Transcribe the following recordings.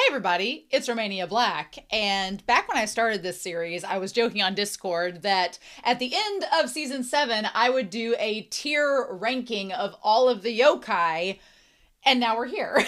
everybody, it's Romania Black, and back when I started this series, I was joking on Discord that at the end of Season 7, I would do a tier ranking of all of the yokai, and now we're here.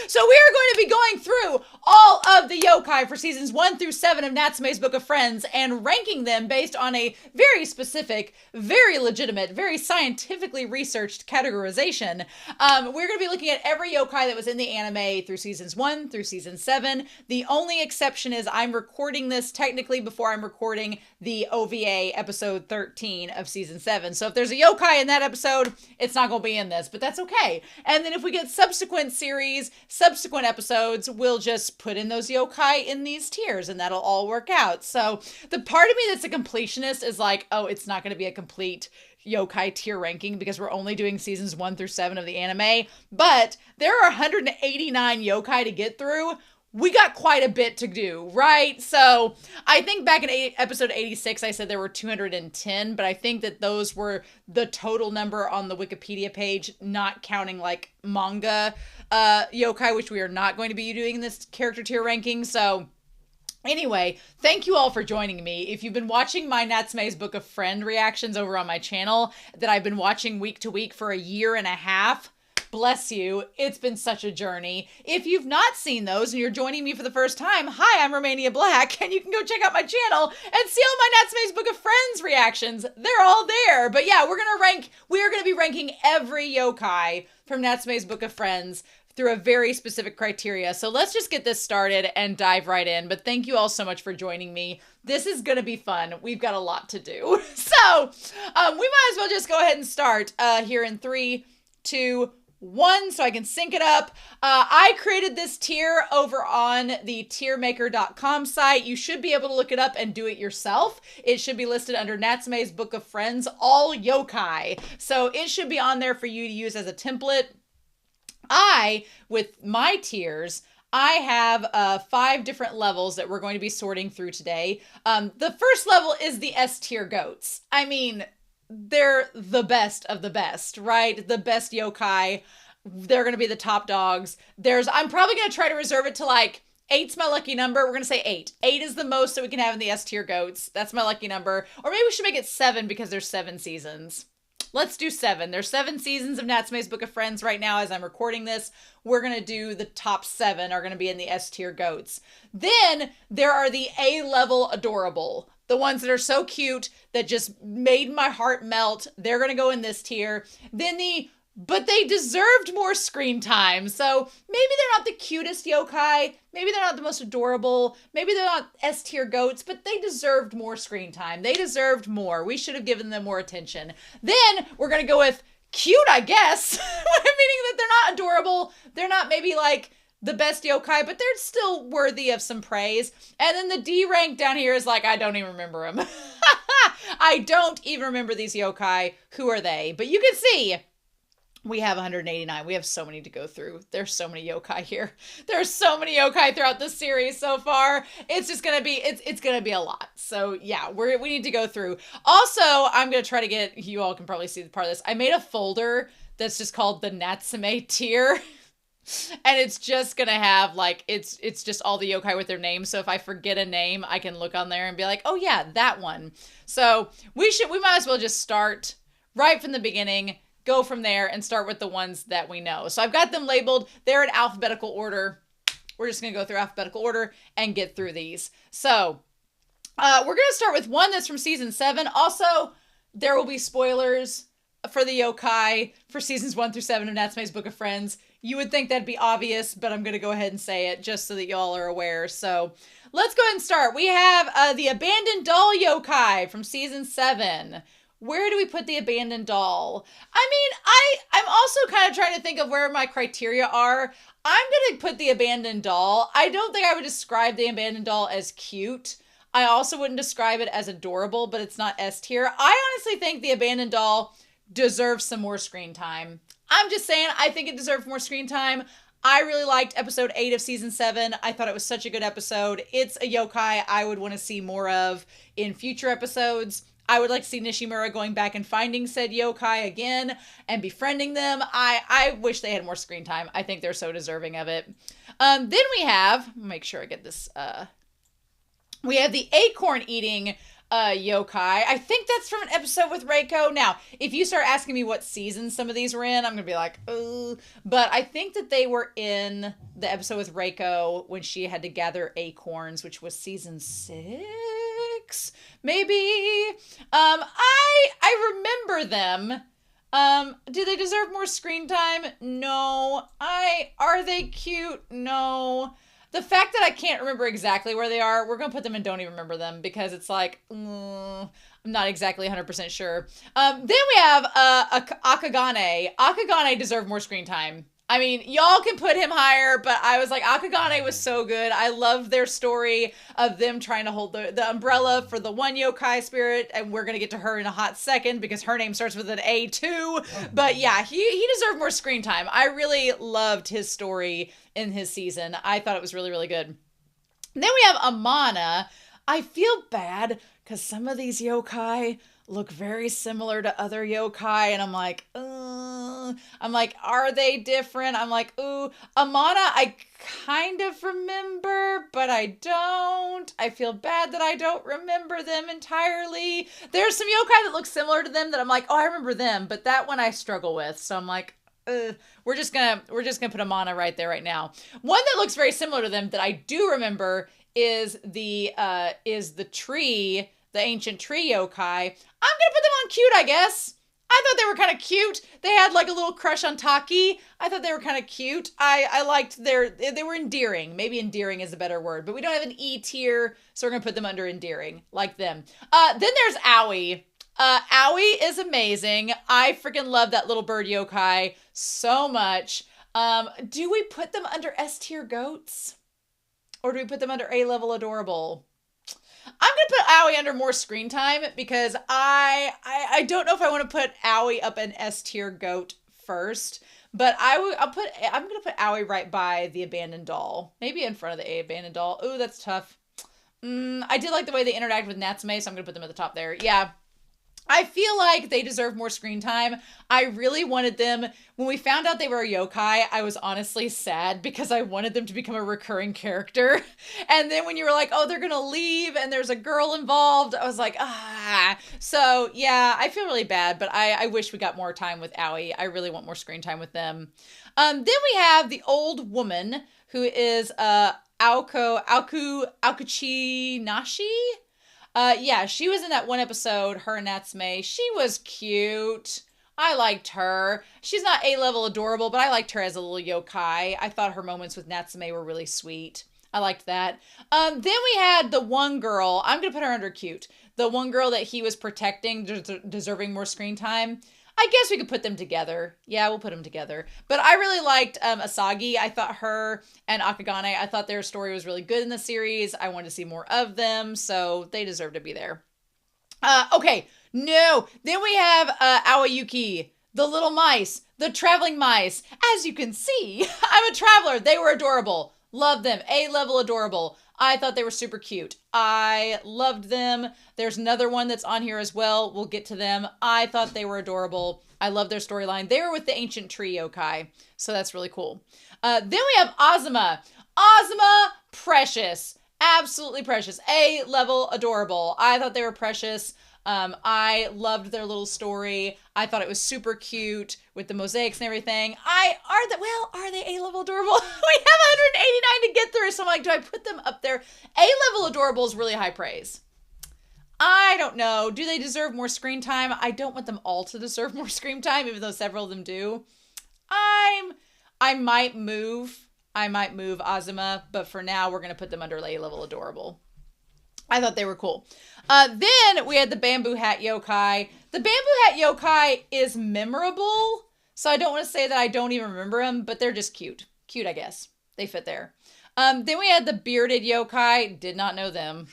So we are going to be going through all of the yokai for seasons 1 through 7 of Natsume's Book of Friends and ranking them based on a very specific, very legitimate, very scientifically researched categorization. We're going to be looking at every yokai that was in the anime through seasons 1 through season 7. The only exception is I'm recording this technically before I'm recording the OVA episode 13 of season 7. So if there's a yokai in that episode, it's not going to be in this, but that's okay. And then if we get subsequent episodes, we'll just put in those yokai in these tiers and that'll all work out. So the part of me that's a completionist is like, oh, it's not going to be a complete yokai tier ranking because we're only doing seasons 1 through 7 of the anime, but there are 189 yokai to get through. We got quite a bit to do, right? So I think back in episode 86, I said there were 210, but I think that those were the total number on the Wikipedia page, not counting like manga yokai, which we are not going to be doing in this character tier ranking. So anyway, thank you all for joining me. If you've been watching my Natsume's Book of Friend reactions over on my channel that I've been watching week to week for a year and a half, bless you. It's been such a journey. If you've not seen those and you're joining me for the first time, hi, I'm Romania Black, and you can go check out my channel and see all my Natsume's Book of Friends reactions. They're all there. But yeah, we are going to be ranking every yokai from Natsume's Book of Friends through a very specific criteria. So let's just get this started and dive right in. But thank you all so much for joining me. This is going to be fun. We've got a lot to do. So we might as well just go ahead and start here in 3, 2, 1, so I can sync it up. I created this tier over on the tiermaker.com site. You should be able to look it up and do it yourself. It should be listed under Natsume's Book of Friends, all yokai. So it should be on there for you to use as a template. With my tiers, I have 5 different levels that we're going to be sorting through today. The first level is the S tier goats. I mean, they're the best of the best, right? The best yokai. They're going to be the top dogs. I'm probably going to try to reserve it to like 8's my lucky number. We're going to say 8. 8 is the most that we can have in the S tier goats. That's my lucky number. Or maybe we should make it 7 because there's 7 seasons. Let's do 7. There's 7 seasons of Natsume's Book of Friends right now as I'm recording this. We're going to do the top 7 are going to be in the S tier goats. Then there are the A-level adorable. The ones that are so cute that just made my heart melt. They're going to go in this tier. Then but they deserved more screen time. So maybe they're not the cutest yokai. Maybe they're not the most adorable. Maybe they're not S tier goats, but they deserved more screen time. They deserved more. We should have given them more attention. Then we're going to go with cute, I guess. Meaning that they're not adorable. They're not maybe like the best yokai, but they're still worthy of some praise. And then the D rank down here is like, I don't even remember them. I don't even remember these yokai. Who are they? But you can see we have 189. We have so many to go through. There's so many yokai here. There's so many yokai throughout this series so far. It's just going to be, it's going to be a lot. So yeah, we need to go through. Also, I'm going to try to get, you all can probably see the part of this. I made a folder that's just called the Natsume tier. And it's just going to have like, it's just all the yokai with their names. So if I forget a name, I can look on there and be like, oh yeah, that one. So we might as well just start right from the beginning, go from there and start with the ones that we know. So I've got them labeled. They're in alphabetical order. We're just going to go through alphabetical order and get through these. So we're going to start with one that's from season 7. Also, there will be spoilers for the yokai for seasons 1 through 7 of Natsume's Book of Friends. You would think that'd be obvious, but I'm going to go ahead and say it just so that y'all are aware. So let's go ahead and start. We have the abandoned doll yokai from season 7. Where do we put the abandoned doll? I mean, I'm also kind of trying to think of where my criteria are. I'm going to put the abandoned doll. I don't think I would describe the abandoned doll as cute. I also wouldn't describe it as adorable, but it's not S tier. I honestly think the abandoned doll deserves some more screen time. I'm just saying, I think it deserved more screen time. I really liked episode 8 of season 7. I thought it was such a good episode. It's a yokai I would want to see more of in future episodes. I would like to see Nishimura going back and finding said yokai again and befriending them. I wish they had more screen time. I think they're so deserving of it. Then we have, make sure I get this, we have the acorn eating yokai. I think that's from an episode with Reiko. Now, if you start asking me what season some of these were in, I'm gonna be like, oh. But I think that they were in the episode with Reiko when she had to gather acorns, which was season 6, maybe. I remember them. Do they deserve more screen time? No. Are they cute? No. The fact that I can't remember exactly where they are, we're going to put them in don't even remember them because it's like, I'm not exactly 100% sure. Then we have Akagane. Akagane deserved more screen time. I mean, y'all can put him higher, but I was like, Akagane was so good. I love their story of them trying to hold the umbrella for the one yokai spirit, and we're going to get to her in a hot second because her name starts with an A too. But yeah, he deserved more screen time. I really loved his story in his season. I thought it was really, really good. And then we have Amana. I feel bad because some of these yokai look very similar to other yokai, and I'm like, are they different? I'm like, ooh, Amana, I kind of remember, but I don't. I feel bad that I don't remember them entirely. There's some yokai that look similar to them that I'm like, oh, I remember them, but that one I struggle with. So I'm like, we're just gonna put Amana right there right now. One that looks very similar to them that I do remember is the tree. The ancient tree yokai. I'm gonna put them on cute, I guess. I thought they were kind of cute. They had like a little crush on Taki. I thought they were kind of cute. I liked they were endearing. Maybe endearing is a better word, but we don't have an E tier, so we're gonna put them under endearing, like them. Then there's Aoi. Aoi is amazing. I freaking love that little bird yokai so much. Do we put them under S tier goats? Or do we put them under A level adorable? I'm going to put Aoi under more screen time because I don't know if I want to put Aoi up an S tier goat first, but I'm going to put Aoi right by the abandoned doll. Maybe in front of the abandoned doll. Ooh, that's tough. I did like the way they interact with Natsume, so I'm going to put them at the top there. Yeah. I feel like they deserve more screen time. I really wanted them, when we found out they were a yokai, I was honestly sad because I wanted them to become a recurring character. And then when you were like, oh, they're going to leave and there's a girl involved, I was like, ah. So yeah, I feel really bad, but I wish we got more time with Aoi. I really want more screen time with them. Then we have the old woman who is Aokuchi Nashi. Yeah, she was in that one episode, her and Natsume. She was cute. I liked her. She's not A-level adorable, but I liked her as a little yokai. I thought her moments with Natsume were really sweet. I liked that. Then we had the one girl. I'm going to put her under cute. The one girl that he was protecting, deserving more screen time. I guess we could put them together. Yeah, we'll put them together. But I really liked Asagi. I thought her and Akagane, I thought their story was really good in the series. I wanted to see more of them, so they deserve to be there. Okay, no. Then we have Aoyuki, the little mice, the traveling mice. As you can see, I'm a traveler. They were adorable. Love them. A-level adorable. I thought they were super cute. I loved them. There's another one that's on here as well. We'll get to them. I thought they were adorable. I love their storyline. They were with the ancient tree yokai, so that's really cool. Then we have Azuma. Azuma, precious. Absolutely precious. A-level adorable. I thought they were precious. I loved their little story. I thought it was super cute with the mosaics and everything. Are they A-level adorable? We have 189 to get through, so I'm like, do I put them up there? A-level adorable is really high praise. I don't know. Do they deserve more screen time? I don't want them all to deserve more screen time, even though several of them do. I might move Azuma, but for now, we're going to put them under A-level adorable. I thought they were cool. Then we had the bamboo hat yokai. The bamboo hat yokai is memorable, so I don't want to say that I don't even remember them, but they're just cute. Cute, I guess. They fit there. Then we had the bearded yokai. Did not know them.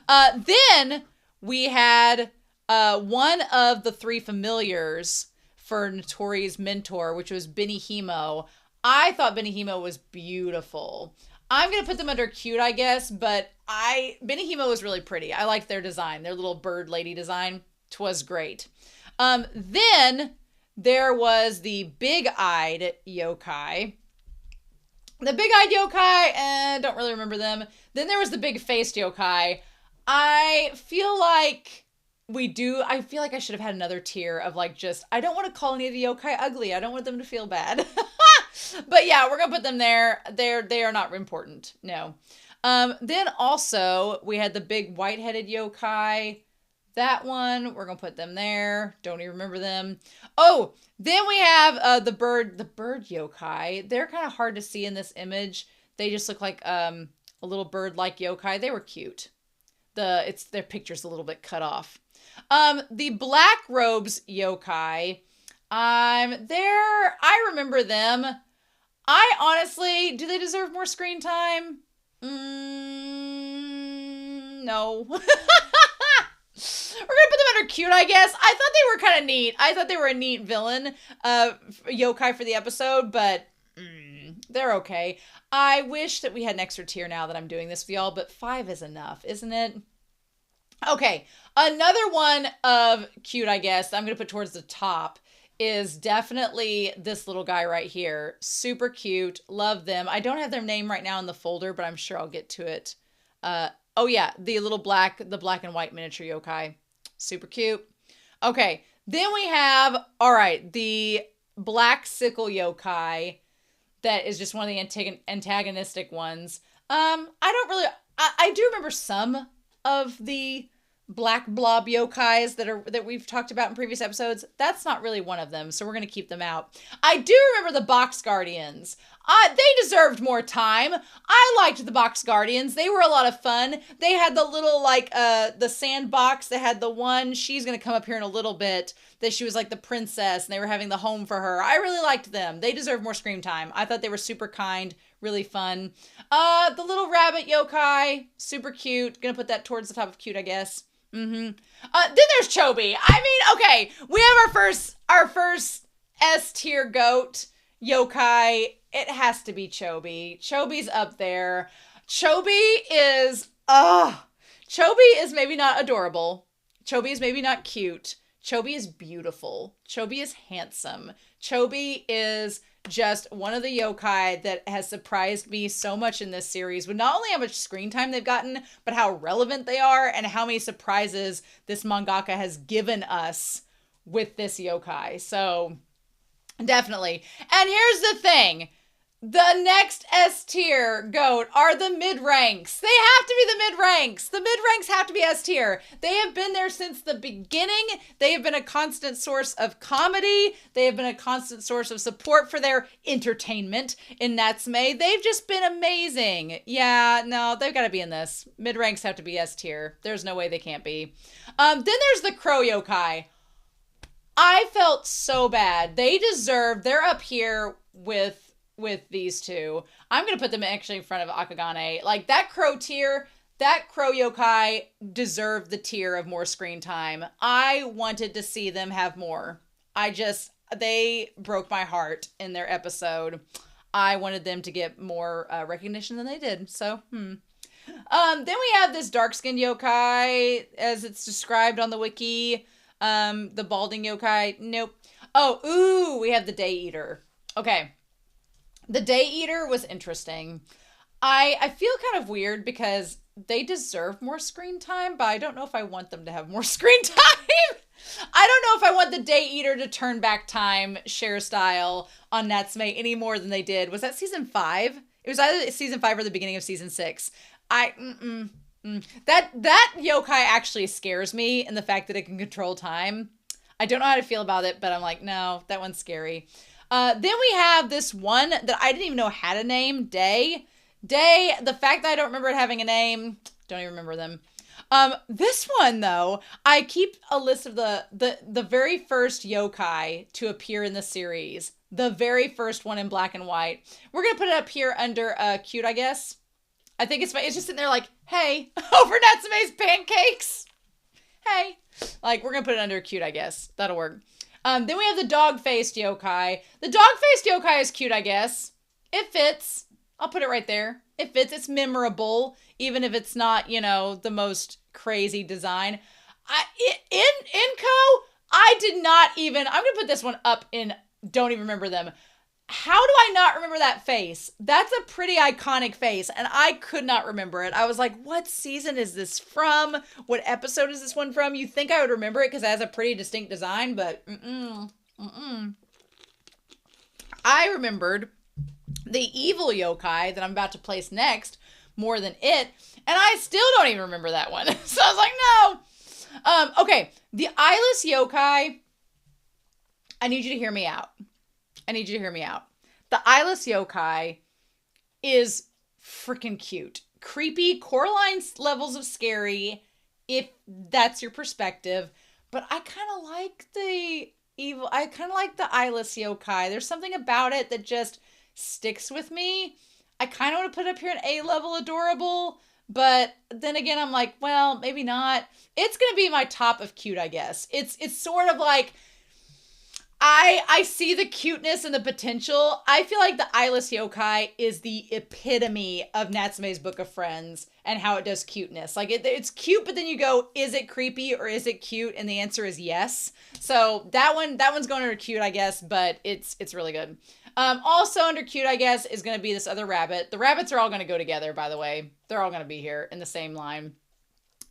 Then we had one of the three familiars for Notori's mentor, which was Benihimo. I thought Benihimo was beautiful. I'm going to put them under cute, I guess, but Benihimo was really pretty. I liked their design, their little bird lady design. 'Twas great. Then there was the big-eyed yokai. The big-eyed yokai, don't really remember them. Then there was the big-faced yokai. I feel like I should have had another tier of like just, I don't want to call any of the yokai ugly. I don't want them to feel bad. But yeah, we're going to put them there. They are not important. No. Then also we had the big white-headed yokai. That one, we're going to put them there. Don't even remember them. Oh, then we have the bird yokai. They're kind of hard to see in this image. They just look like a little bird-like yokai. They were cute. Their picture's a little bit cut off. The black robes yokai. I remember them. I honestly, do they deserve more screen time? No. We're gonna put them under cute, I guess. I thought they were kind of neat. I thought they were a neat villain, yokai for the episode, but they're okay. I wish that we had an extra tier now that I'm doing this for y'all, but 5 is enough, isn't it? Okay, another one of cute, I guess, I'm gonna put towards the top is definitely this little guy right here. Super cute. Love them. I don't have their name right now in the folder, but I'm sure I'll get to it. Oh yeah, the black and white miniature yokai. Super cute. Okay, then we have, all right, the black sickle yokai that is just one of the antagonistic ones. I do remember some of the black blob yokais that we've talked about in previous episodes. That's not really one of them, so we're going to keep them out. I do remember the box guardians. They deserved more time. I liked the box guardians. They were a lot of fun. They had the little, like, the sandbox. They had the one, she's going to come up here in a little bit, that she was like the princess and they were having the home for her. I really liked them. They deserve more screen time. I thought they were super kind, really fun. The little rabbit yokai, super cute. Gonna put that towards the top of cute, I guess. Then there's Chobi. I mean, okay, we have our first S tier goat yokai. It has to be Chobi. Chobi's up there. Chobi is maybe not adorable. Chobi is maybe not cute. Chobi is beautiful. Chobi is handsome. Chobi is just one of the yokai that has surprised me so much in this series with not only how much screen time they've gotten, but how relevant they are and how many surprises this mangaka has given us with this yokai. So definitely. And here's the thing. The next S tier goat are the mid ranks. They have to be the mid ranks. The mid ranks have to be S tier. They have been there since the beginning. They have been a constant source of comedy. They have been a constant source of support for their entertainment in Natsume. They've just been amazing. Yeah, no, they've got to be in this. Mid ranks have to be S tier. There's no way they can't be. Then there's the crow yokai. I felt so bad. They're up here with these two. I'm going to put them actually in front of Akagane. Like, that crow tier, that crow yokai deserved the tier of more screen time. I wanted to see them have more. They broke my heart in their episode. I wanted them to get more recognition than they did. So, Then we have this dark-skinned yokai, as it's described on the wiki. The balding yokai. Nope. We have the Day Eater. Okay. The Day Eater was interesting. I feel kind of weird because they deserve more screen time, but I don't know if I want them to have more screen time. I don't know if I want the Day Eater to turn back time, share style on Natsume any more than they did. Was that season 5? It was either season 5 or the beginning of season 6. That yokai actually scares me, and the fact that it can control time. I don't know how to feel about it, but I'm like, no, that one's scary. Then we have this one that I didn't even know had a name, Day. Day, the fact that I don't remember it having a name, don't even remember them. This one, though, I keep a list of the very first yokai to appear in the series. The very first one in black and white. We're going to put it up here under cute, I guess. I think it's just sitting there like, hey, over Natsume's pancakes. Hey. Like, we're going to put it under cute, I guess. That'll work. Then we have the dog-faced yokai. The dog-faced yokai is cute, I guess. It fits. I'll put it right there. It fits. It's memorable, even if it's not, the most crazy design. I did not even, I'm going to put this one up in don't even remember them. How do I not remember that face? That's a pretty iconic face, and I could not remember it. I was like, what season is this from? What episode is this one from? You think I would remember it because it has a pretty distinct design, but I remembered the evil yokai that I'm about to place next more than it, and I still don't even remember that one. So I was like, no. Okay, the eyeless yokai, I need you to hear me out. The eyeless yokai is freaking cute. Creepy, Coraline levels of scary, if that's your perspective. But I kind of like the evil. I kind of like the eyeless yokai. There's something about it that just sticks with me. I kind of want to put it up here an A-level adorable. But then again, I'm like, well, maybe not. It's going to be my top of cute, I guess. It's sort of like, I see the cuteness and the potential. I feel like the eyeless yokai is the epitome of Natsume's Book of Friends and how it does cuteness. Like it's cute, but then you go, is it creepy or is it cute? And the answer is yes. So that one's going under cute, I guess, but it's really good. Also under cute, I guess, is going to be this other rabbit. The rabbits are all going to go together, by the way. They're all going to be here in the same line.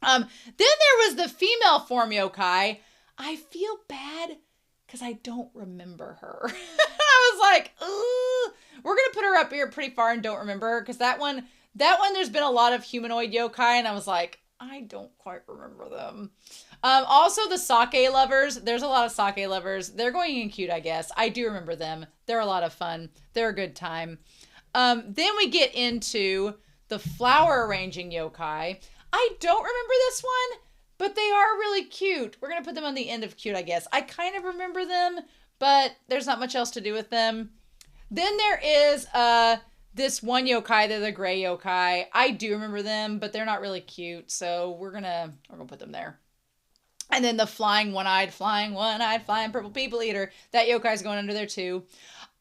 Then there was the female form yokai. I feel bad because I don't remember her. I was like, ooh, we're going to put her up here pretty far and don't remember her because that one, there's been a lot of humanoid yokai and I was like, I don't quite remember them. Also the sake lovers, there's a lot of sake lovers. They're going in cute, I guess. I do remember them. They're a lot of fun. They're a good time. Then we get into the flower arranging yokai. I don't remember this one, but they are really cute. We're going to put them on the end of cute, I guess. I kind of remember them, but there's not much else to do with them. Then there is this one yokai. They're the gray yokai. I do remember them, but they're not really cute. So we're gonna put them there. And then the flying one-eyed purple people eater. That yokai is going under there too.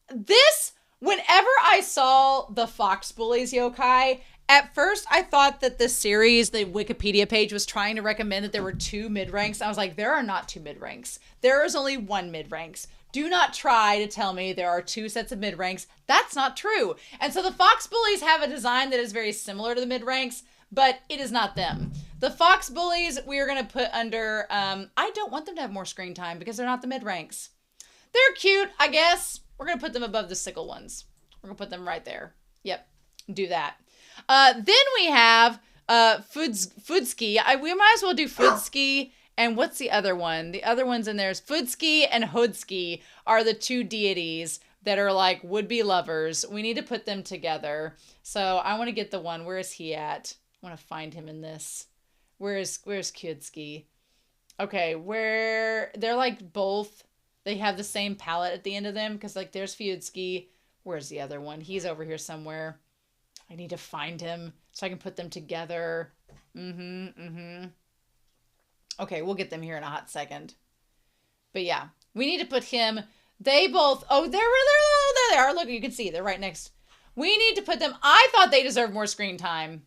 Whenever I saw the fox bullies yokai, at first, I thought that the series, the Wikipedia page, was trying to recommend that there were 2 mid-ranks. I was like, there are not 2 mid-ranks. There is only 1 mid-ranks. Do not try to tell me there are 2 sets of mid-ranks. That's not true. And so the fox bullies have a design that is very similar to the mid-ranks, but it is not them. The fox bullies, we are going to put under, I don't want them to have more screen time because they're not the mid-ranks. They're cute, I guess. We're going to put them above the sickle ones. We're going to put them right there. Yep, do that. Then we have Fudski. We might as well do Fudski. And what's the other one? The other ones in there is Fudski and Hodski are the 2 deities that are like would-be lovers. We need to put them together. So I want to get the one. Where is he at? I want to find him in this. Where's Kudski? Okay, where they're like both. They have the same palette at the end of them because like there's Fudski. Where's the other one? He's over here somewhere. I need to find him so I can put them together. Okay, we'll get them here in a hot second. But yeah, we need to put him. They both, there they are. Look, you can see they're right next. We need to put them. I thought they deserved more screen time.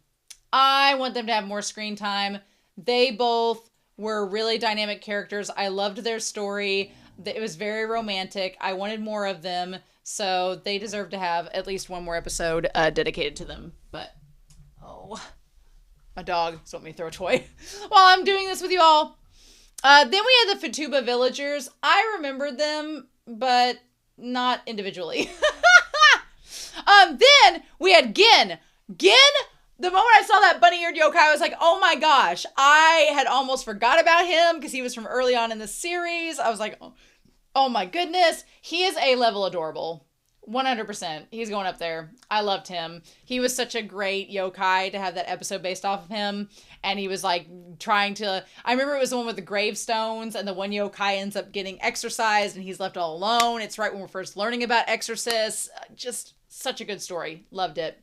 I want them to have more screen time. They both were really dynamic characters. I loved their story. It was very romantic. I wanted more of them. So they deserve to have at least one more episode dedicated to them. But, my dog just want me to throw a toy while I'm doing this with you all. Then we had the Fatuba villagers. I remembered them, but not individually. Then we had Gin. Gin, the moment I saw that bunny-eared yokai, I was like, oh my gosh. I had almost forgot about him because he was from early on in the series. I was like, oh my goodness. He is A-level adorable. 100%. He's going up there. I loved him. He was such a great yokai to have that episode based off of him. And he was like trying to, I remember it was the one with the gravestones and the one yokai ends up getting exorcised and he's left all alone. It's right when we're first learning about exorcists. Just such a good story. Loved it.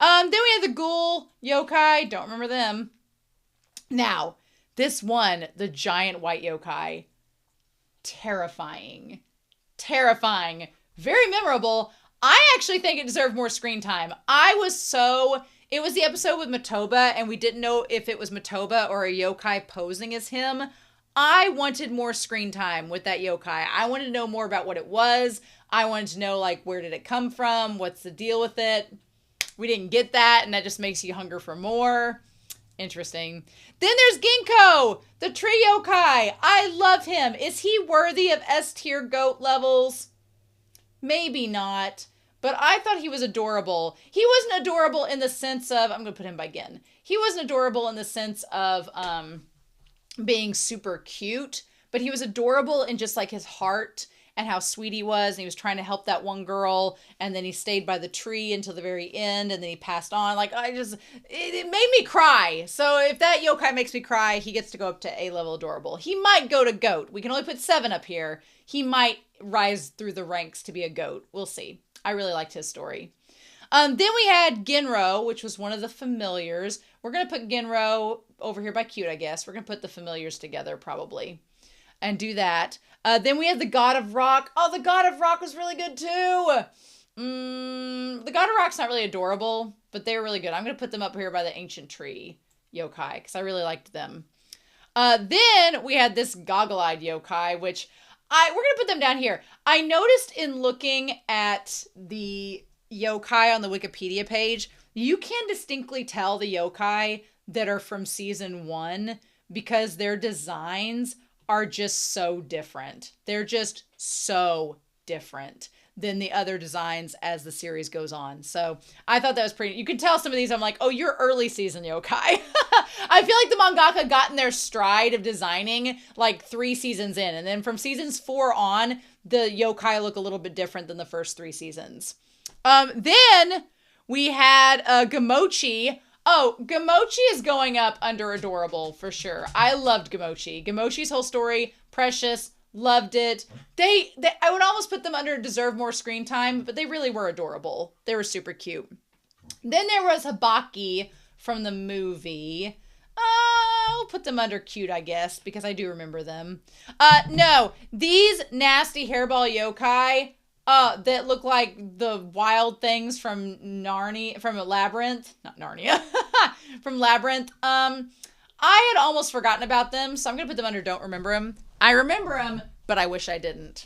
Then we had the ghoul yokai. Don't remember them. Now, this one, the giant white yokai. Terrifying. Very memorable. I actually think it deserved more screen time. It was the episode with Matoba, and we didn't know if it was Matoba or a yokai posing as him. I wanted more screen time with that yokai. I wanted to know more about what it was. I wanted to know, like, where did it come from? What's the deal with it? We didn't get that, and that just makes you hunger for more. Interesting. Then there's Ginkgo, the tree yokai. I love him. Is he worthy of S tier goat levels? Maybe not. But I thought he was adorable. He wasn't adorable in the sense of, I'm going to put him by Gin. He wasn't adorable in the sense of being super cute, but he was adorable in just like his heart and how sweet he was. And he was trying to help that one girl. And then he stayed by the tree until the very end. And then he passed on. Like, it made me cry. So if that yokai makes me cry, he gets to go up to A-level adorable. He might go to goat. We can only put 7 up here. He might rise through the ranks to be a goat. We'll see. I really liked his story. Then we had Genro, which was one of the familiars. We're going to put Genro over here by cute, I guess. We're going to put the familiars together probably and do that. Then we had the God of Rock. Oh, the God of Rock was really good too. The God of Rock's not really adorable, but they're really good. I'm going to put them up here by the Ancient Tree yokai because I really liked them. Then we had this goggle-eyed yokai, which we're going to put them down here. I noticed in looking at the yokai on the Wikipedia page, you can distinctly tell the yokai that are from season 1 because their designs are just so different. They're just so different than the other designs as the series goes on. So I thought that was pretty, you can tell some of these, I'm like, oh, you're early season yokai. I feel like the mangaka got in their stride of designing like 3 seasons in. And then from seasons 4 on, the yokai look a little bit different than the first 3 seasons. Then we had Gamochi. Oh, Gamochi is going up under adorable for sure. I loved Gamochi. Gamochi's whole story, precious, loved it. They I would almost put them under deserve more screen time, but they really were adorable. They were super cute. Then there was Habaki from the movie. I'll put them under cute, I guess, because I do remember them. No, these nasty hairball yokai that look like the wild things from Narnia, from Labyrinth, not Narnia, from Labyrinth. I had almost forgotten about them, so I'm going to put them under don't remember them. I remember them, but I wish I didn't.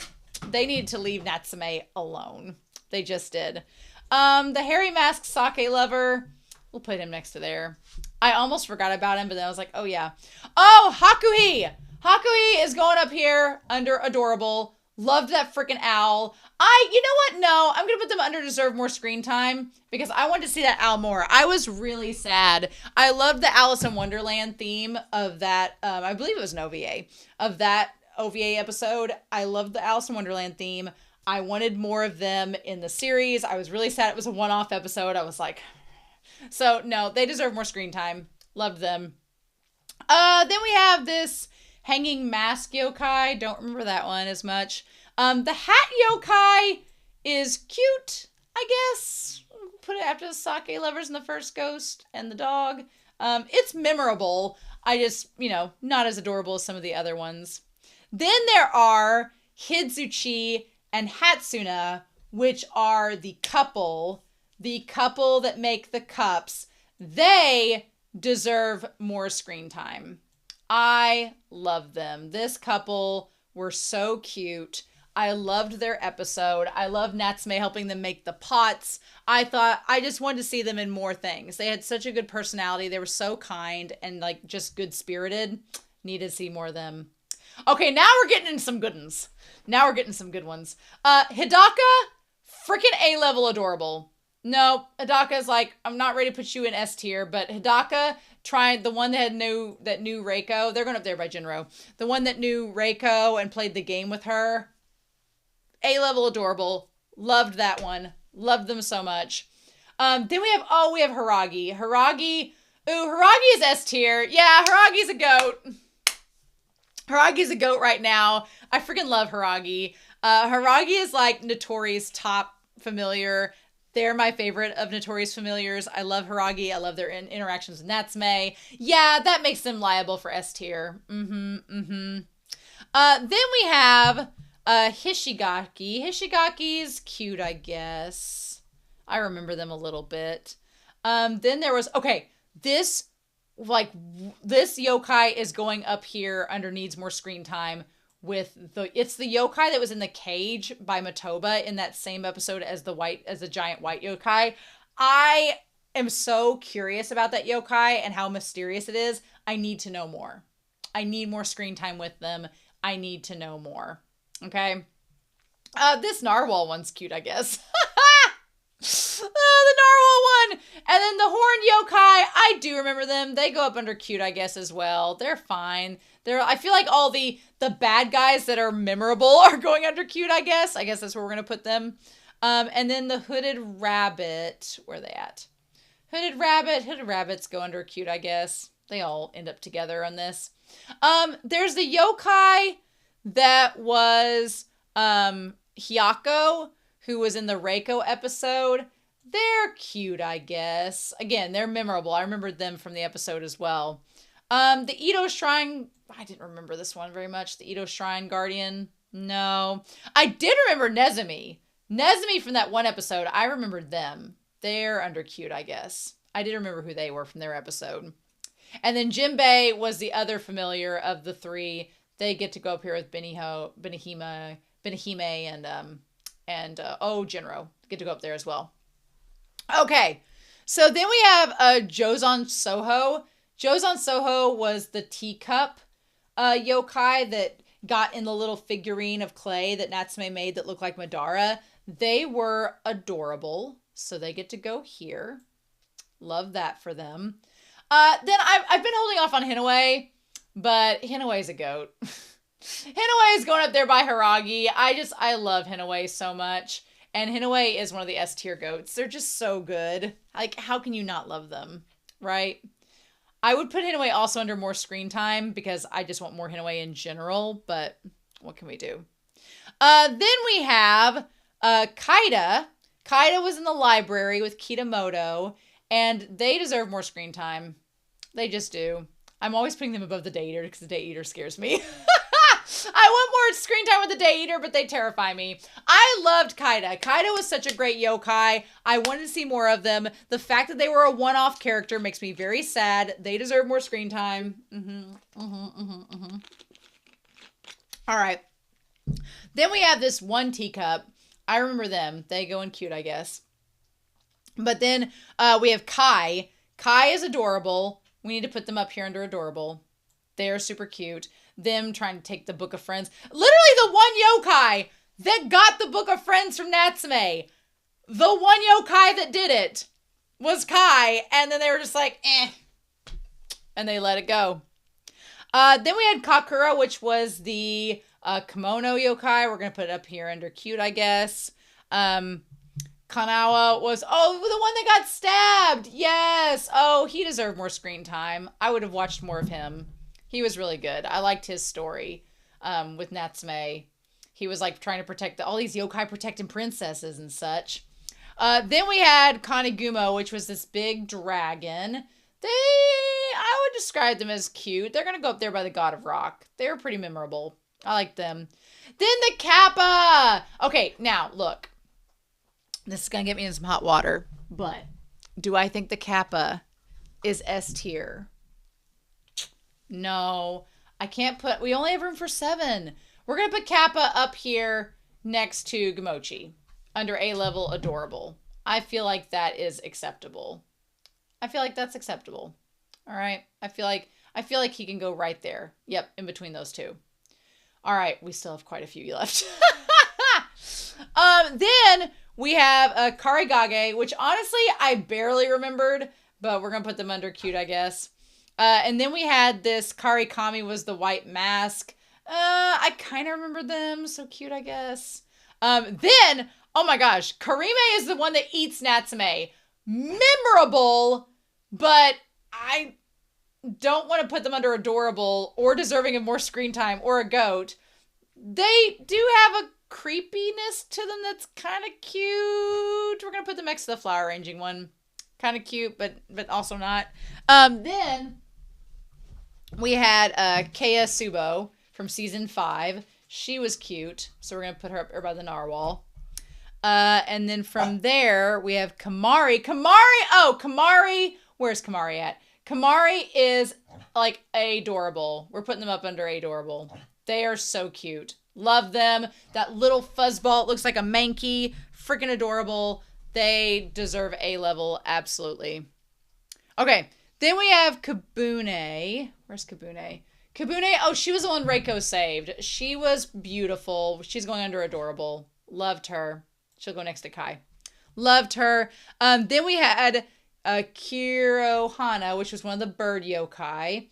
They needed to leave Natsume alone. They just did. The hairy masked sake lover, we'll put him next to there. I almost forgot about him, but then I was like, oh yeah. Oh, Hakuhi! Hakuhi is going up here under adorable. Loved that freaking owl. You know what? No, I'm going to put them under deserve more screen time because I wanted to see that owl more. I was really sad. I loved the Alice in Wonderland theme of that. I believe it was an OVA of that OVA episode. I loved the Alice in Wonderland theme. I wanted more of them in the series. I was really sad it was a one-off episode. I was like, so no, they deserve more screen time. Loved them. Then we have this hanging mask yokai. Don't remember that one as much. The hat yokai is cute, I guess. Put it after the sake lovers and the first ghost and the dog. It's memorable. I just, not as adorable as some of the other ones. Then there are Hidzuchi and Hatsuna, which are the couple that make the cups. They deserve more screen time. I love them. This couple were so cute. I loved their episode. I love Natsume helping them make the pots. I just wanted to see them in more things. They had such a good personality. They were so kind and like just good spirited. Needed to see more of them. Okay, now we're getting into some good ones. Hidaka, freaking A-level adorable. No, Hidaka is like, I'm not ready to put you in S tier, but Hidaka tried the one that knew Reiko. They're going up there by Jinro. The one that knew Reiko and played the game with her. A-level adorable. Loved that one. Loved them so much. Then we have Haragi. Haragi is S tier. Yeah, Haragi's a goat. Haragi's a goat right now. I freaking love Haragi. Haragi is like Notori's top familiar. They're my favorite of Notori's familiars. I love Haragi. I love their interactions with Natsume. Yeah, that makes them liable for S tier. Then we have Hishigaki. Hishigaki's cute, I guess. I remember them a little bit. Then there was, okay, this yokai is going up here under needs more screen time it's the yokai that was in the cage by Matoba in that same episode as the giant white yokai. I am so curious about that yokai and how mysterious it is. I need to know more. I need more screen time with them. I need to know more. Okay. This narwhal one's cute, I guess. The narwhal one. And then the horned yokai, I do remember them. They go up under cute, I guess, as well. They're fine. I feel like all the bad guys that are memorable are going under cute, I guess. I guess that's where we're going to put them. And then the hooded rabbit, where are they at? Hooded rabbits go under cute, I guess. They all end up together on this. There's the yokai that was Hyako, who was in the Reiko episode. They're cute, I guess. Again, they're memorable. I remembered them from the episode as well. The Edo Shrine, I didn't remember this one very much. The Edo Shrine Guardian, no. I did remember Nezumi. Nezumi from that one episode, I remembered them. They're under cute, I guess. I did remember who they were from their episode. And then Jinbei was the other familiar of the three. They get to go up here with Benihime, and Jinro. Get to go up there as well. Okay, so then we have Jozon Soho. Jozon Soho was the teacup yokai that got in the little figurine of clay that Natsume made that looked like Madara. They were adorable, so they get to go here. Love that for them. Then I've been holding off on Hinoue, but Hinoue's a goat. Hinoue is going up there by Hiragi. I love Hinoue so much. And Hinoue is one of the S tier goats. They're just so good. Like, how can you not love them? Right? I would put Hinoue also under more screen time because I just want more Hinoue in general, but what can we do? Then we have Kaida. Kaida was in the library with Kitamoto, and they deserve more screen time. They just do. I'm always putting them above the Day Eater because the Day Eater scares me. I want more screen time with the Day Eater, but they terrify me. I loved Kaida. Kaida was such a great yokai. I wanted to see more of them. The fact that they were a one-off character makes me very sad. They deserve more screen time. All right. Then we have this one teacup. I remember them. They go in cute, I guess. But then we have Kai. Kai is adorable. We need to put them up here under adorable. They are super cute. Them trying to take the Book of Friends. Literally the one yokai that got the Book of Friends from Natsume. The one yokai that did it was Kai. And then they were just like, eh. And they let it go. Then we had Kakura, which was the kimono yokai. We're going to put it up here under cute, I guess. Kanawa was, the one that got stabbed. Yes. Oh, he deserved more screen time. I would have watched more of him. He was really good. I liked his story with Natsume. He was like trying to protect all these yokai protecting princesses and such. Then we had Kanegumo, which was this big dragon. I would describe them as cute. They're going to go up there by the God of Rock. They were pretty memorable. I like them. Then the Kappa. Okay, now look. This is going to get me in some hot water. But do I think the Kappa is S tier? No, I can't put, we only have room for 7. We're going to put Kappa up here next to Gamochi under A level adorable. I feel like that is acceptable. I feel like that's acceptable. All right. I feel like he can go right there. Yep. In between those two. All right. We still have quite a few left. Then we have Karigage, which honestly I barely remembered, but we're going to put them under cute, I guess. And then we had this Karikami was the white mask. I kind of remember them. So cute, I guess. Then, oh my gosh, Karime is the one that eats Natsume. Memorable, but I don't want to put them under adorable or deserving of more screen time or a goat. They do have a creepiness to them that's kind of cute. We're going to put them next to the flower arranging one. Kind of cute, but also not. Then we had Kea Subo from season 5. She was cute. So we're going to put her up there by the narwhal. And then from there, we have Kamari. Kamari. Where's Kamari at? Kamari is like adorable. We're putting them up under adorable. They are so cute. Love them. That little fuzzball. It looks like a Mankey. Freaking adorable. They deserve A level. Absolutely. Okay. Then we have Kabune. Where's Kabune? Kabune. Oh, she was the one Reiko saved. She was beautiful. She's going under adorable. Loved her. She'll go next to Kai. Loved her. Then we had Kirohana, which was one of the bird yokai.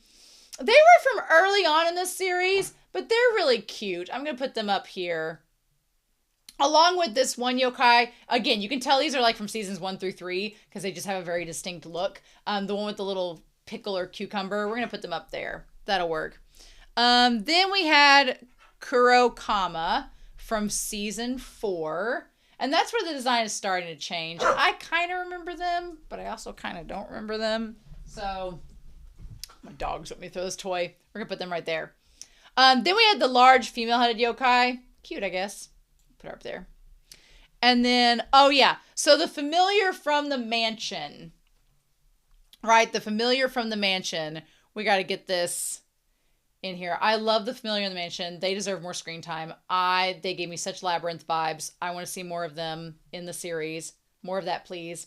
They were from early on in this series, but they're really cute. I'm going to put them up here. Along with this one yokai. Again, you can tell these are like from seasons 1 through 3 because they just have a very distinct look. The one with the little pickle or cucumber, we're going to put them up there. That'll work. Then we had Kurokama from season 4. And that's where the design is starting to change. I kind of remember them, but I also kind of don't remember them. So, my dogs want me to throw this toy. We're going to put them right there. Then we had the large female-headed yokai. Cute, I guess. Put her up there. And then, oh yeah. So the familiar from the mansion. Right? The familiar from the mansion. We got to get this in here. I love the familiar in the mansion. They deserve more screen time. They gave me such Labyrinth vibes. I want to see more of them in the series. More of that, please.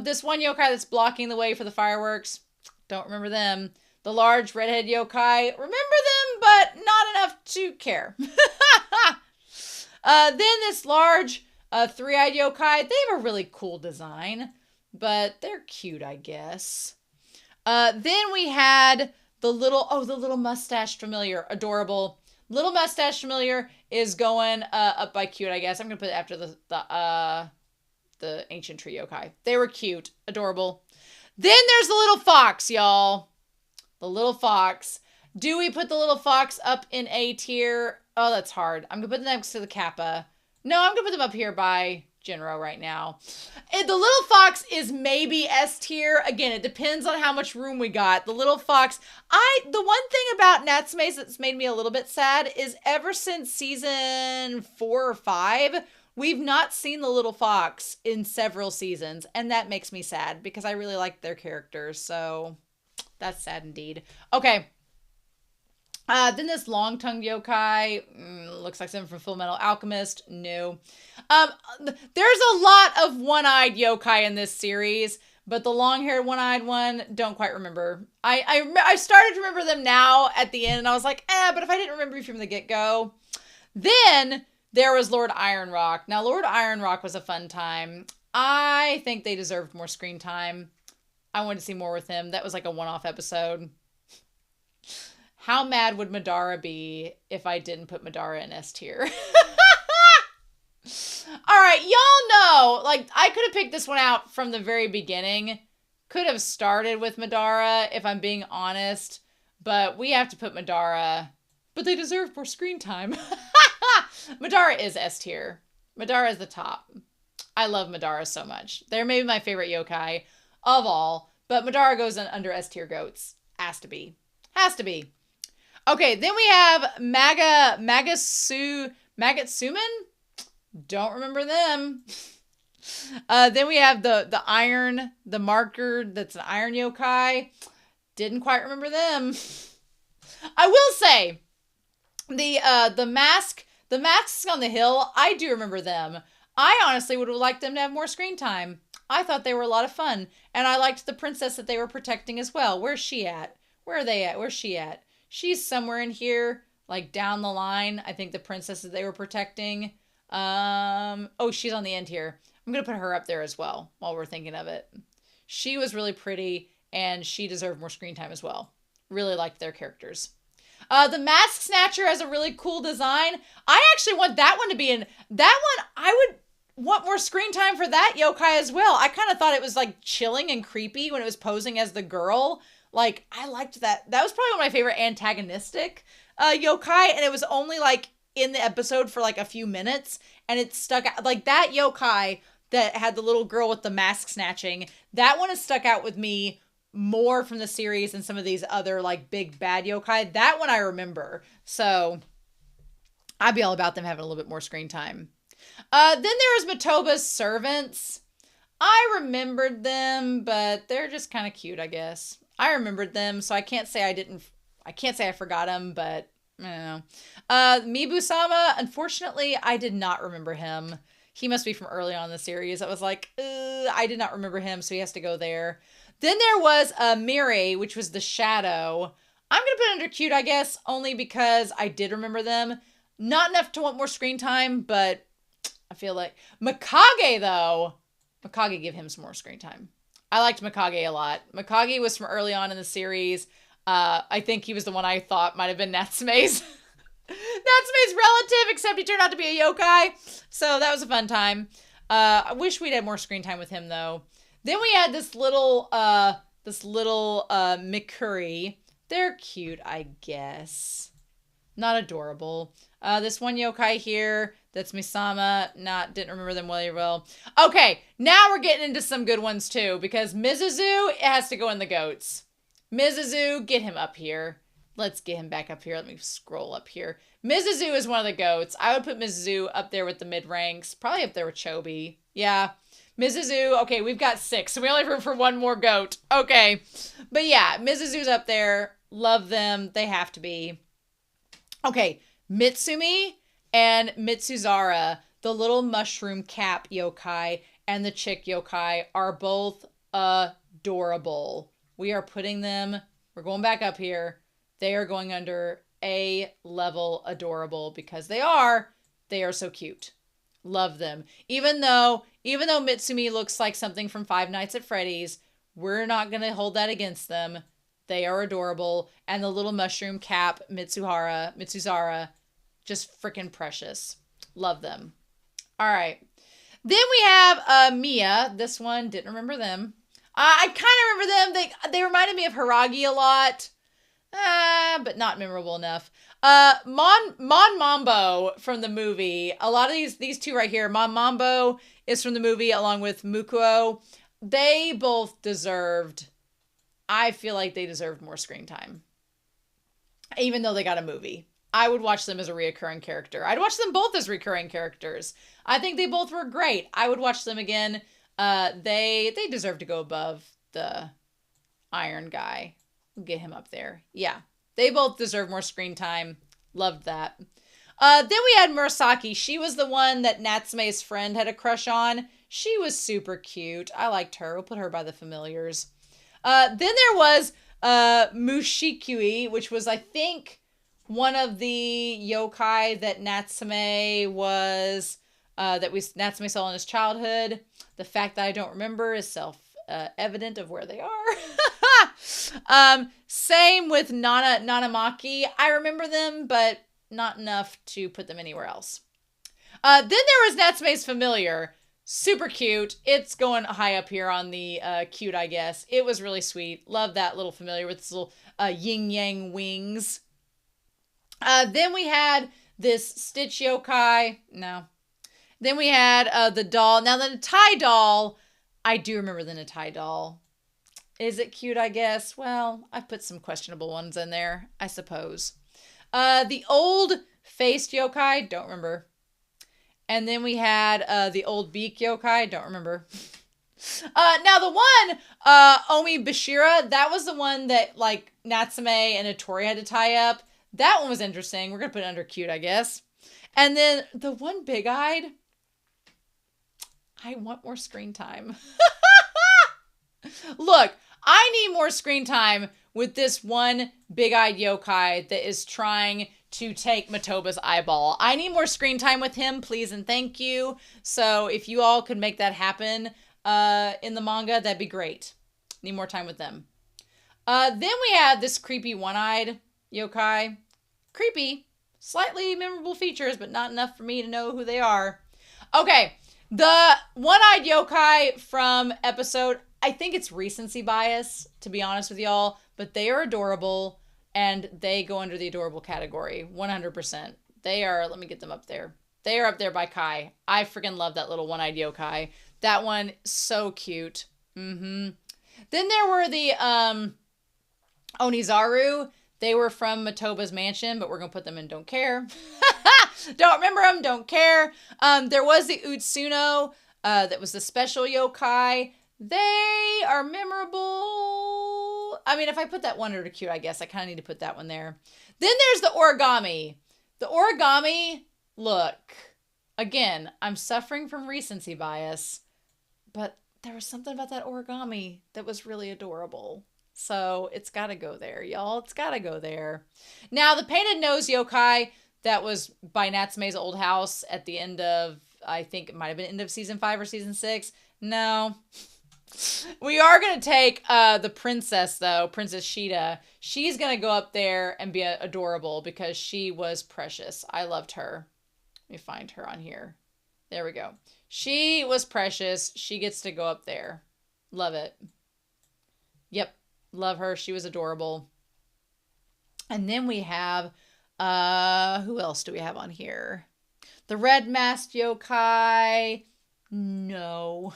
This one yokai that's blocking the way for the fireworks. Don't remember them. The large redhead yokai. Remember them, but not enough to care. Then this large three-eyed yokai. They have a really cool design, but they're cute, I guess. Then we had the little mustache familiar. Adorable. Little mustache familiar is going up by cute, I guess. I'm going to put it after the ancient tree yokai. They were cute. Adorable. Then there's the little fox, y'all. The little fox. Do we put the little fox up in A tier? Oh, that's hard. I'm going to put them next to the Kappa. No, I'm going to put them up here by Jinro right now. The little fox is maybe S tier. Again, it depends on how much room we got. The little fox. The one thing about Natsume that's made me a little bit sad is ever since season 4 or 5, we've not seen the little fox in several seasons. And that makes me sad because I really like their characters. So that's sad indeed. Okay. Then this long-tongued yokai, looks like something from Full Metal Alchemist. No. There's a lot of one-eyed yokai in this series, but the long-haired one-eyed one, don't quite remember. I started to remember them now at the end, and I was like, but if I didn't remember you from the get-go. Then there was Lord Ironrock. Now, Lord Ironrock was a fun time. I think they deserved more screen time. I wanted to see more with him. That was like a one-off episode. How mad would Madara be if I didn't put Madara in S tier? All right, y'all know, like, I could have picked this one out from the very beginning. Could have started with Madara, if I'm being honest. But we have to put Madara. But they deserve more screen time. Madara is S tier. Madara is the top. I love Madara so much. They're maybe my favorite yokai of all. But Madara goes under S tier goats. Has to be. Has to be. Okay, then we have Magatsuman. Don't remember them. Then we have the marker that's an iron yokai. Didn't quite remember them. I will say, the masks on the hill, I do remember them. I honestly would have liked them to have more screen time. I thought they were a lot of fun. And I liked the princess that they were protecting as well. Where's she at? Where are they at? Where's she at? She's somewhere in here, like down the line. I think the princess that they were protecting. Oh, she's on the end here. I'm going to put her up there as well while we're thinking of it. She was really pretty and she deserved more screen time as well. Really liked their characters. The Mask Snatcher has a really cool design. I actually want that one to be in. That one, I would want more screen time for that yokai as well. I kind of thought it was like chilling and creepy when it was posing as the girl. Like, I liked that. That was probably one of my favorite antagonistic yokai, and it was only, like, in the episode for, like, a few minutes, and it stuck out. Like, that yokai that had the little girl with the mask snatching, that one has stuck out with me more from the series than some of these other, like, big bad yokai. That one I remember. So, I'd be all about them having a little bit more screen time. Then there was Matoba's servants. I remembered them, but they're just kind of cute, I guess. I remembered them, so I can't say I forgot them, but I don't know. Mibu-sama, unfortunately, I did not remember him. He must be from early on in the series. I was like, I did not remember him, so he has to go there. Then there was Mire, which was the shadow. I'm going to put it under cute, I guess, only because I did remember them. Not enough to want more screen time, but I feel like Mikage, though. Mikage, give him some more screen time. I liked Mikage a lot. Mikage was from early on in the series. I think he was the one I thought might have been Natsume's relative, except he turned out to be a yokai. So that was a fun time. I wish we'd had more screen time with him, though. Then we had this little Mikuri. They're cute, I guess. Not adorable. This one yokai here, that's Misama. Didn't remember them very well. Okay, now we're getting into some good ones too, because Mizuzu, it has to go in the goats. Mizuzu, get him up here. Let's get him back up here. Let me scroll up here. Mizuzu is one of the goats. I would put Mizuzu up there with the mid ranks. Probably up there with Chobi. Yeah. Mizuzu, okay, we've got 6, so we only have room for one more goat. Okay. But yeah, Mizuzu's up there. Love them. They have to be. Okay, Mitsumi and Mitsuzara, the little mushroom cap yokai and the chick yokai, are both adorable. We are putting them, we're going back up here. They are going under A level adorable because they are so cute. Love them. Even though Mitsumi looks like something from Five Nights at Freddy's, we're not going to hold that against them. They are adorable. And the little mushroom cap, Mitsuzara, just freaking precious. Love them. All right. Then we have Mia. This one, didn't remember them. I kind of remember them. They reminded me of Hiragi a lot. But not memorable enough. Mon Mambo from the movie. A lot of these two right here. Mon Mambo is from the movie along with Mukuo. They both deserved... I feel like they deserved more screen time. Even though they got a movie. I would watch them as a reoccurring character. I'd watch them both as recurring characters. I think they both were great. I would watch them again. They deserve to go above the Iron guy. We'll get him up there. Yeah. They both deserve more screen time. Loved that. Then we had Murasaki. She was the one that Natsume's friend had a crush on. She was super cute. I liked her. We'll put her by the familiars. Then there was Mushikui, which was, I think, one of the yokai that Natsume Natsume saw in his childhood. The fact that I don't remember is self-evident of where they are. Same with Nanamaki. I remember them, but not enough to put them anywhere else. Then there was Natsume's familiar. Super cute. It's going high up here on the cute, I guess. It was really sweet. Love that little familiar with its little yin-yang wings. Then we had this Stitch yokai. No. Then we had the doll. Now, the Natai doll, I do remember the Natai doll. Is it cute, I guess? Well, I put some questionable ones in there, I suppose. The old faced yokai, don't remember. And then we had the old beak yokai. Don't remember. Now the one, Omi Bashira, that was the one that like Natsume and Hattori had to tie up. That one was interesting. We're going to put it under cute, I guess. And then the one big-eyed, I want more screen time. Look, I need more screen time with this one big-eyed yokai that is trying to take Matoba's eyeball. I need more screen time with him, please and thank you. So if you all could make that happen in the manga, that'd be great. Need more time with them. Then we had this creepy one-eyed yokai. Creepy. Slightly memorable features, but not enough for me to know who they are. Okay, the one-eyed yokai from episode... I think it's recency bias, to be honest with y'all, but they are adorable. And they go under the adorable category, 100%. They are, let me get them up there. They are up there by Kai. I freaking love that little one-eyed yokai. That one, so cute. Then there were the Onizaru. They were from Matoba's mansion, but we're going to put them in Don't Care. Don't remember them, don't care. There was the Utsuno, that was the special yokai. They are memorable. I mean, if I put that one under cute, I guess I kind of need to put that one there. Then there's the origami. The origami, look, again, I'm suffering from recency bias, but there was something about that origami that was really adorable. So it's got to go there, y'all. It's got to go there. Now, the painted nose yokai, that was by Natsume's old house at the end of, I think it might have been end of season 5 or season 6. No. We are going to take the princess, though, Princess Shida. She's going to go up there and be adorable because she was precious. I loved her. Let me find her on here. There we go. She was precious. She gets to go up there. Love it. Yep. Love her. She was adorable. And then we have, who else do we have on here? The red masked yokai. No.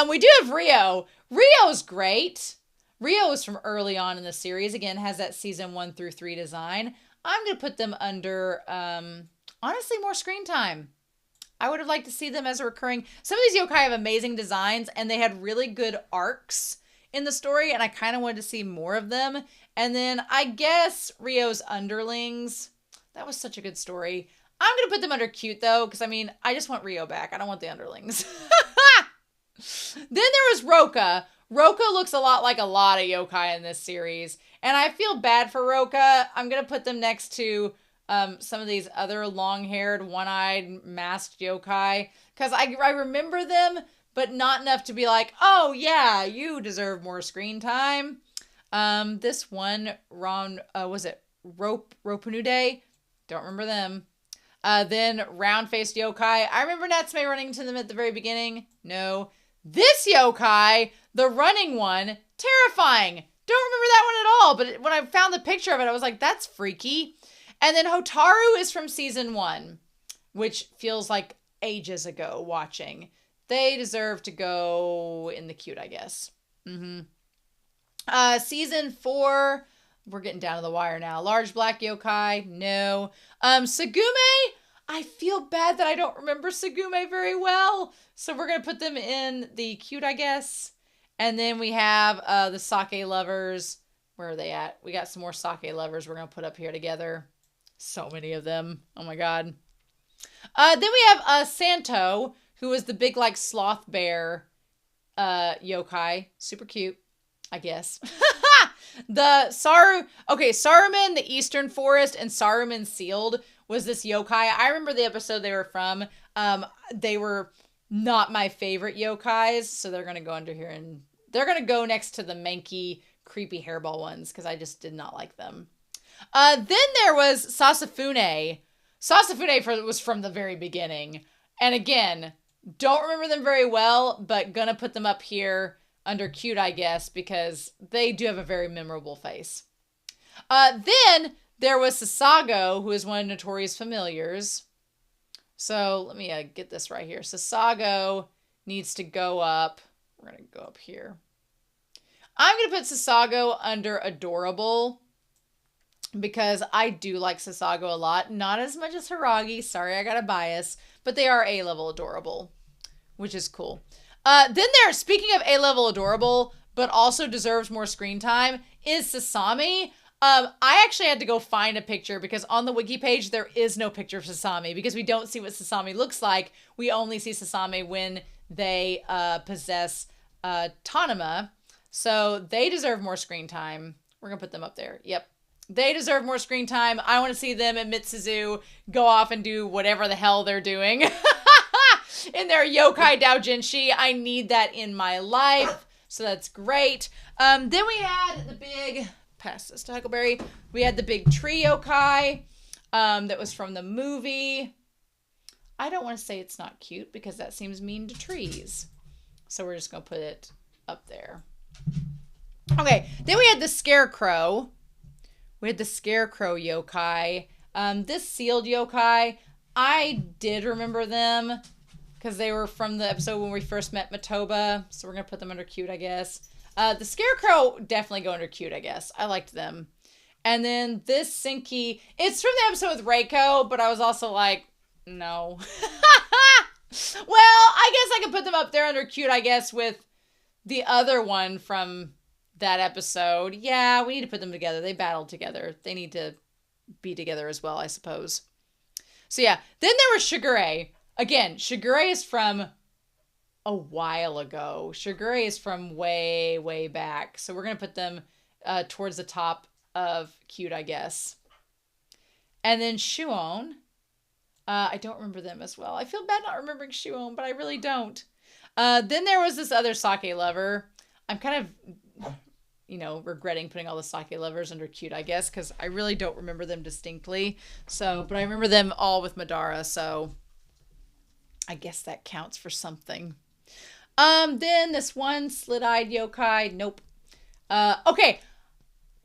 We do have Rio. Rio's great. Rio is from early on in the series. Again, has that season 1 through 3 design. I'm going to put them under, honestly, more screen time. I would have liked to see them as a recurring. Some of these yokai have amazing designs, and they had really good arcs in the story, and I kind of wanted to see more of them. And then I guess Rio's underlings. That was such a good story. I'm going to put them under cute, though, because, I mean, I just want Rio back. I don't want the underlings. Then there was Roka. Roka looks a lot like a lot of yokai in this series, and I feel bad for Roka. I'm going to put them next to some of these other long-haired, one-eyed, masked yokai, because I remember them, but not enough to be like, oh, yeah, you deserve more screen time. This one, was it Ropanude? Don't remember them. Then round-faced yokai. I remember Natsume running into them at the very beginning. No. This yokai, the running one, terrifying. Don't remember that one at all, but when I found the picture of it, I was like, that's freaky. And then Hotaru is from season 1, which feels like ages ago watching. They deserve to go in the cute, I guess. Season 4, we're getting down to the wire now. Large black yokai, no. Sugume, I feel bad that I don't remember Sugume very well. So we're going to put them in the cute, I guess. And then we have the sake lovers. Where are they at? We got some more sake lovers we're going to put up here together. So many of them. Oh my god. Then we have Santo, who is the big like sloth bear yokai. Super cute, I guess. Saruman, the Eastern Forest, and Saruman Sealed was this yokai. I remember the episode they were from. They were not my favorite yokais, so they're going to go under here, and they're going to go next to the manky, creepy hairball ones, because I just did not like them. Then there was Sasafune. Sasafune was from the very beginning. And again, don't remember them very well, but gonna put them up here under cute, I guess, because they do have a very memorable face. Then there was Sasago, who is one of Notorious Familiars. So let me get this right here. Sasago needs to go up. We're going to go up here. I'm going to put Sasago under Adorable because I do like Sasago a lot. Not as much as Hiragi. Sorry, I got a bias. But they are A-level Adorable, which is cool. Then speaking of A-level Adorable, but also deserves more screen time, is Sasami. I actually had to go find a picture because on the wiki page, there is no picture of Sasami because we don't see what Sasami looks like. We only see Sasami when they possess Tanama. So they deserve more screen time. We're going to put them up there. Yep. They deserve more screen time. I want to see them and Mitsuzu go off and do whatever the hell they're doing in their yokai doujinshi. I need that in my life. So that's great. Then we had the big... Pass this to Huckleberry. We had the big tree yokai that was from the movie. I don't want to say it's not cute because that seems mean to trees. So we're just going to put it up there. Okay, then we had the scarecrow. We had the scarecrow yokai. This sealed yokai, I did remember them because they were from the episode when we first met Matoba. So we're going to put them under cute, I guess. The Scarecrow definitely go under cute, I guess. I liked them. And then this Sinky, it's from the episode with Reiko, but I was also like, No. Well, I guess I could put them up there under cute, I guess, with the other one from that episode. Yeah, we need to put them together. They battled together. They need to be together as well, I suppose. So yeah, then there was Shigure. Again, Shigure is from a while ago. Shigure is from way, way back. So we're going to put them towards the top of cute, I guess. And then Shuon. I don't remember them as well. I feel bad not remembering Shuon, but I really don't. Then there was this other sake lover. I'm kind of, regretting putting all the sake lovers under cute, I guess, because I really don't remember them distinctly. So, but I remember them all with Madara, so I guess that counts for something. Then this one slit-eyed yokai. Nope. Okay.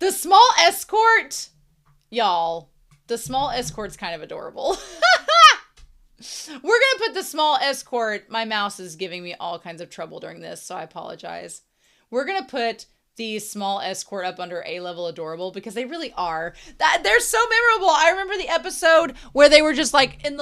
The small escort. Y'all. The small escort's kind of adorable. We're going to put the small escort. My mouse is giving me all kinds of trouble during this, so I apologize. We're going to put the small escort up under A-level adorable because they really are. They're so memorable. I remember the episode where they were just like in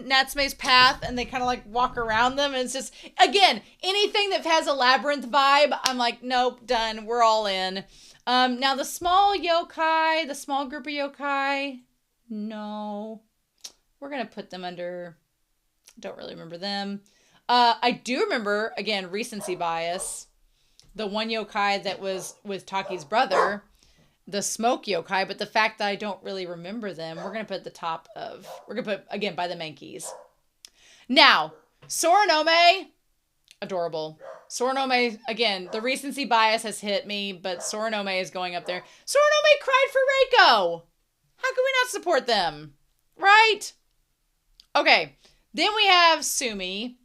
Natsume's path and they kind of like walk around them. And it's just, again, anything that has a labyrinth vibe, I'm like, nope, done. We're all in. Now the small yokai, the small group of yokai, no. We're going to put them under, don't really remember them. I do remember, again, recency bias. The one yokai that was with Taki's brother, the smoke yokai, but the fact that I don't really remember them, we're going to put at the top of, we're going to put, again, by the Mankeys. Now, Soranome, adorable. Soranome, again, the recency bias has hit me, but Soranome is going up there. Soranome cried for Reiko. How can we not support them? Right? Okay, then we have Sumi.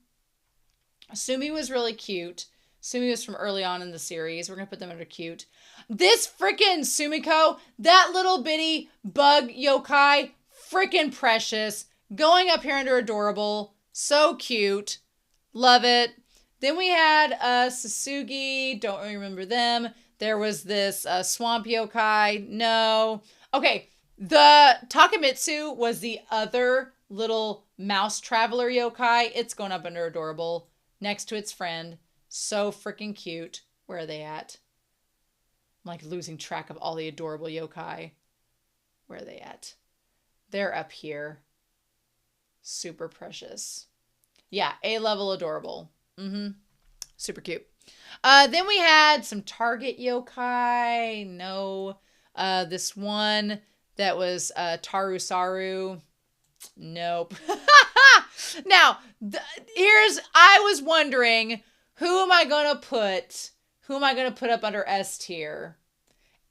Sumi was really cute. Sumi was from early on in the series. We're going to put them under cute. This freaking Sumiko, that little bitty bug yokai, freaking precious. Going up here under adorable. So cute. Love it. Then we had Sasugi. Don't really remember them. There was this swamp yokai. No. Okay, the Takamitsu was the other little mouse traveler yokai. It's going up under adorable next to its friend. So freaking cute. Where are they at? I'm like losing track of all the adorable yokai. Where are they at? They're up here. Super precious. Yeah, A-level adorable. Super cute. Then we had some Target yokai. No. This one that was Tarusaru. Nope. Now, I was wondering, who am I going to put up under S tier?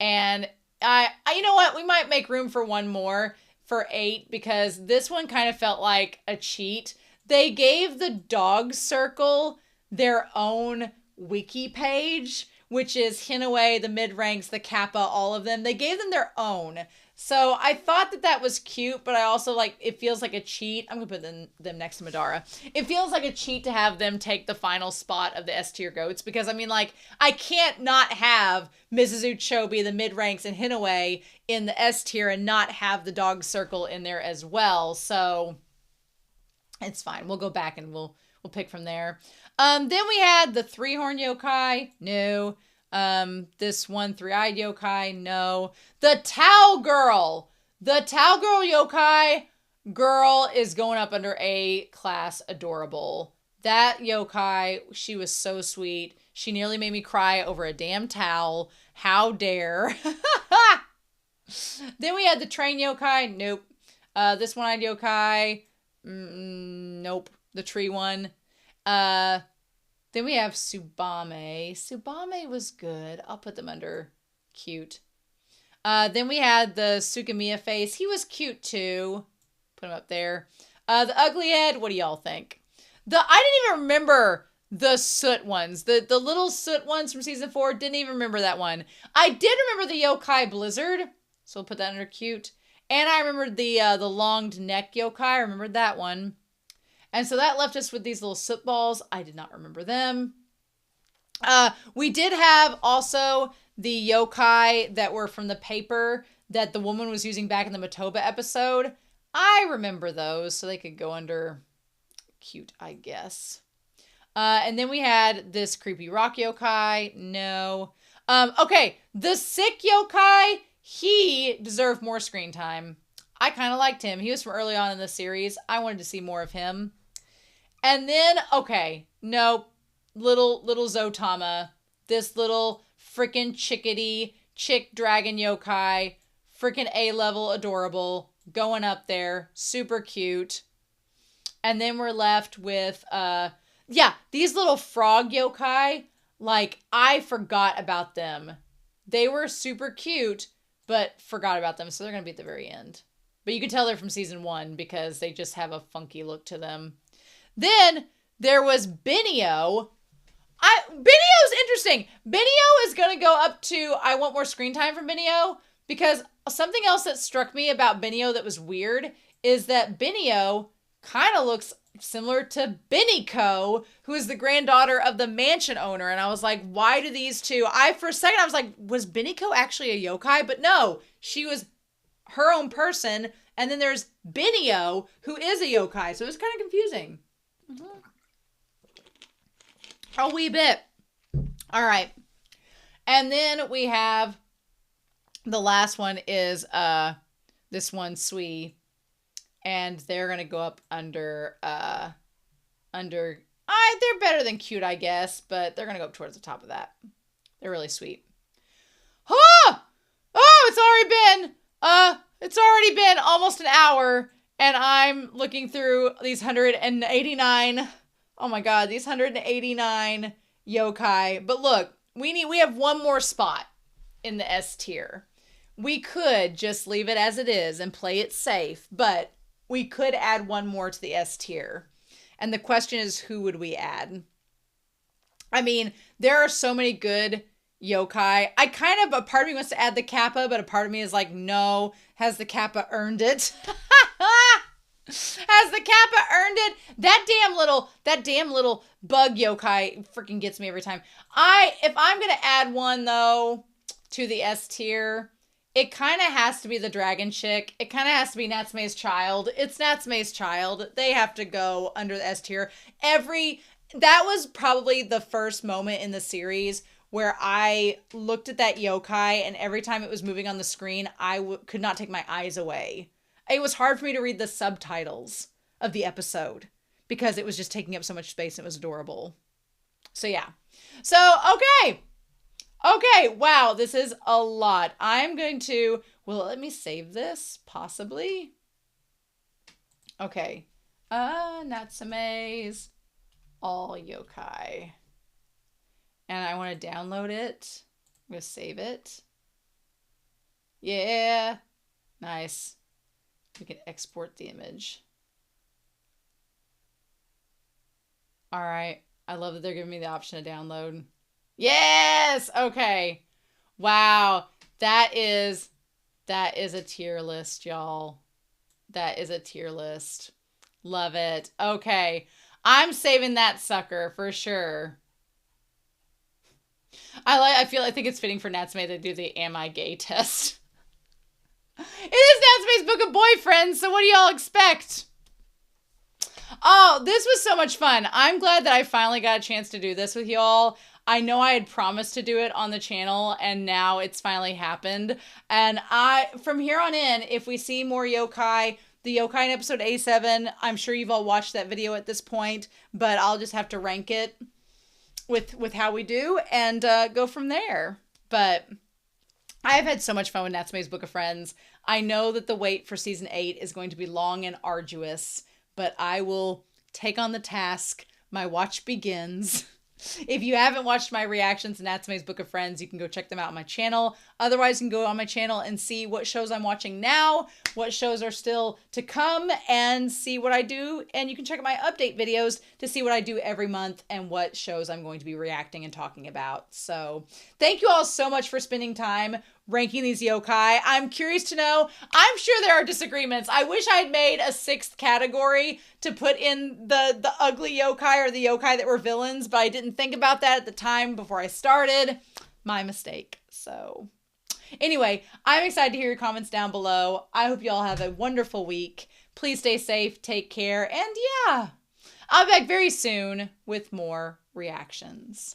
And I you know what? We might make room for one more for 8 because this one kind of felt like a cheat. They gave the dog circle their own wiki page, which is Hinoue, the mid-ranks, the Kappa, all of them. They gave them their own. So I thought that was cute, but I also it feels like a cheat. I'm going to put them next to Madara. It feels like a cheat to have them take the final spot of the S tier goats because, I mean, I can't not have Mizuzu Chobi, the mid-ranks, and Hinoue in the S tier and not have the dog circle in there as well. So it's fine. We'll go back and we'll pick from there. Then we had the 3-horn yokai. No. This one 3-eyed yokai. No. The Tao girl. The Tao girl yokai girl is going up under A class adorable. That yokai, she was so sweet. She nearly made me cry over a damn towel. How dare. Then we had the train yokai. Nope. This one-eyed yokai. Nope. The tree one. Then we have Tsubame. Tsubame was good. I'll put them under cute. Then we had the Sukamiya face. He was cute too. Put him up there. The ugly head. What do y'all think? I didn't even remember the soot ones. The little soot ones from season 4. Didn't even remember that one. I did remember the yokai blizzard. So we'll put that under cute. And I remembered the longed neck yokai. I remembered that one. And so that left us with these little soot balls. I did not remember them. We did have also the yokai that were from the paper that the woman was using back in the Matoba episode. I remember those, so they could go under cute, I guess. And then we had this creepy rock yokai. No. Okay, the sick yokai, he deserved more screen time. I kind of liked him. He was from early on in the series. I wanted to see more of him. And then, okay, nope. Little Zotama. This little freaking chickadee chick dragon yokai. Freaking A-level adorable. Going up there. Super cute. And then we're left with, these little frog yokai. Like, I forgot about them. They were super cute, but forgot about them. So they're going to be at the very end. But you can tell they're from season 1 because they just have a funky look to them. Then there was Benio. Benio's interesting. Benio is going to go up to, I want more screen time from Benio, because something else that struck me about Benio that was weird is that Benio kind of looks similar to Beniko, who is the granddaughter of the mansion owner. And I was like, why do these two? For a second, I was like, was Beniko actually a yokai? But no, she was her own person. And then there's Benio, who is a yokai. So it was kind of confusing. Mm-hmm. A wee bit. All right. And then we have the last one is this one, Sui. And they're going to go up under they're better than cute, I guess, but they're going to go up towards the top of that. They're really sweet. Oh, it's already been almost an hour, and I'm looking through these 189. Oh my God, these 189 yokai. But look, we have one more spot in the S tier. We could just leave it as it is and play it safe, but we could add one more to the S tier. And the question is, who would we add? I mean, there are so many good yokai. A part of me wants to add the Kappa, but a part of me is like, no, has the Kappa earned it? Has the Kappa earned it? That damn little bug yokai freaking gets me every time. If I'm going to add one, though, to the S tier, it kind of has to be the dragon chick. It kind of has to be Natsume's child. It's Natsume's child. They have to go under the S tier. That was probably the first moment in the series where I looked at that yokai, and every time it was moving on the screen, I could not take my eyes away. It was hard for me to read the subtitles of the episode because it was just taking up so much space and it was adorable. So yeah. So, okay. Okay, wow, this is a lot. I'm going to, let me save this, possibly. Okay. Natsume's All Yokai. And I want to download it. I'm going to save it. Yeah. Nice. We can export the image. All right. I love that they're giving me the option to download. Yes! Okay. Wow. That is a tier list, y'all. That is a tier list. Love it. Okay. I'm saving that sucker for sure. I think it's fitting for Natsume to do the am I gay test. It is Natsume's Book of Boyfriends, so what do y'all expect? Oh, this was so much fun. I'm glad that I finally got a chance to do this with y'all. I know I had promised to do it on the channel, and now it's finally happened. And from here on in, if we see more yokai, the yokai in episode A7, I'm sure you've all watched that video at this point, but I'll just have to rank it with how we do and go from there. But I've had so much fun with Natsume's Book of Friends. I know that the wait for season 8 is going to be long and arduous, but I will take on the task. My watch begins. If you haven't watched my reactions to Natsume's Book of Friends, you can go check them out on my channel. Otherwise, you can go on my channel and see what shows I'm watching now, what shows are still to come, and see what I do. And you can check out my update videos to see what I do every month and what shows I'm going to be reacting and talking about. So thank you all so much for spending time ranking these yokai. I'm curious to know. I'm sure there are disagreements. I wish I had made a 6th category to put in the ugly yokai or the yokai that were villains, but I didn't think about that at the time before I started. My mistake. So anyway, I'm excited to hear your comments down below. I hope you all have a wonderful week. Please stay safe, take care, and yeah, I'll be back very soon with more reactions.